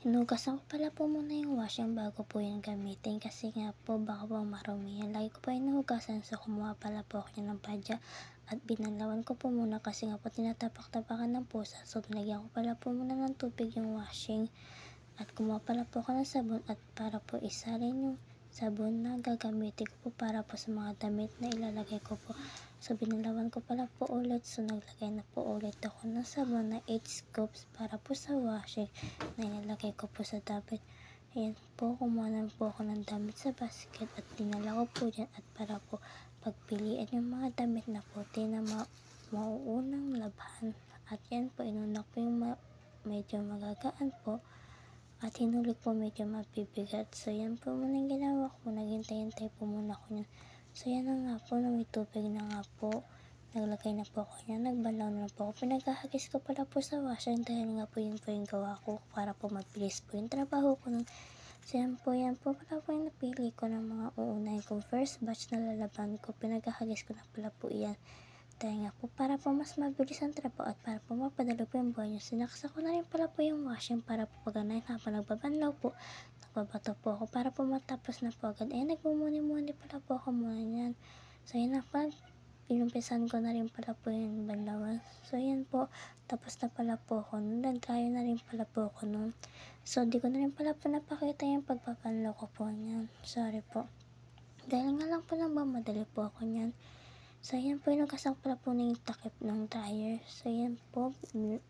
Hinugasan ko pala po muna yung washing bago po yung gamitin kasi nga po baka po marumi yan. Lagi ko po hinuhugasan, so kumuha pala po ako niya ng padya at binanlawan ko po muna kasi nga po tinatapak-tapakan ng pusa. So nilagyan ko pala po muna ng tubig yung washing at kumuha pala po ako ng sabon at para po isalin yung sabon na gagamitin ko po para po sa mga damit na ilalagay ko po. So binalawan ko pala po ulit, so naglagay na po ulit ako ng sabon na 8 scoops para po sa washing na ilalagay ko po sa damit. Ayan po, kumuha na po ako ng damit sa basket at dinala ko po dyan at para po pagpilian yung mga damit na puti na mauunang labhan. At yan po, inunak po yung medyo magagaan po at hinulik po medyo mabibigat. So yan po muna yung ginawa ko, naghintay-hintay po muna ako niyan. So yan na nga po, na may tubig na nga po, naglagay na po ako niyan, nagbalaw na po ako. Pinaghahagis ko pala po sa washing dahil nga po yun po yung gawa ko para po mabilis po yung trabaho ko nun. So yan po pala po yung napili ko ng mga uunahin kong first batch na lalaban ko. Pinaghahagis ko na pala po yan dahil nga po para po mas mabilis ang trabaho at para po mapadali po yung buhay nyo. Sinaksak ko na rin pala po yung washing para po paganahin habang nagbabanlaw po. Nagbabato po ako para po matapos na po agad. Nagmumuni-muni pala po ako muna yan. So yun na po, inumpisan ko na rin pala po yung banlawan. So yan po, tapos na pala po ako nun. Nag-dry na rin pala po ako nun. So di ko na rin pala po napakita yung pagpapanlaw ko po niyan. Sorry po. Dahil nga lang po nagmamadali po ako niyan. So yan po, inugasan ko pala po na yung takip ng dryer. So yan po,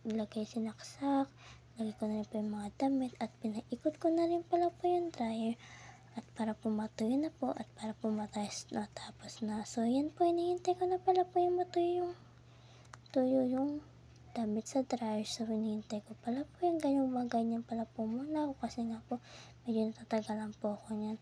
nilagay sinaksak. Lagay ko na rin po yung mga damit at pinaikot ko na rin pala po yung dryer. At para po matuyo na po at para po matayos na tapos na. So yan po, hinihintay ko na pala po yung matuyo yung damit sa dryer. So hinihintay ko pala po yung ganyan pala po muna ako kasi nga po medyo natatagalan po ako niyan.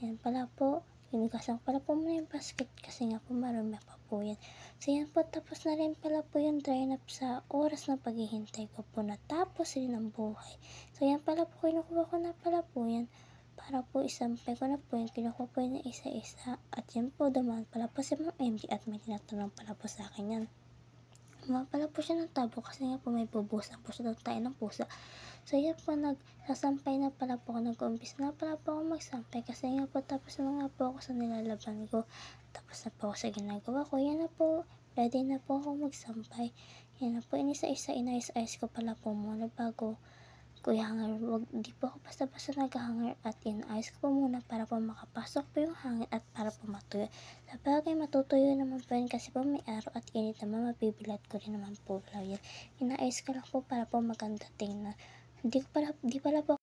Yan pala po, hinugasan ko pala po muna yung basket kasi nga po marumi pa po yan. So yan po, tapos na rin pala po yung dry na sa oras na paghihintay ko po natapos rin ang buhay. So yan pala po, kinukuha ko na pala po yan para po isampay ko na po yung kinukuha po yun na isa-isa. At yan po, dumaan pala po si Ma'am MJ at may tinatanong pala po sa akin yan. Kumuha pala po siya ng tabo kasi nga po may bubusan po siya tayo ng pusa. So yan po, nagsasampay na pala po ako, nag-umpis na pala po ako magsampay kasi nga po tapos na nga po ako sa nilalaban ko. Tapos na po ako sa ginagawa ko. Yan na po, ready na po ako magsampay. Yan na po, inisa-isa, inayos-ayos ko pala po muna bago ko i-hanger. Di po ako basta-basta nag-hanger at inayos ko po muna para po makapasok po yung hangin at para po matuyo. Sa bagay, matutuyo naman po yun kasi po may araw at init naman, mabibilat ko rin naman po pala yun. Inaayos ko lang po para po maganda tingnan. Di pala po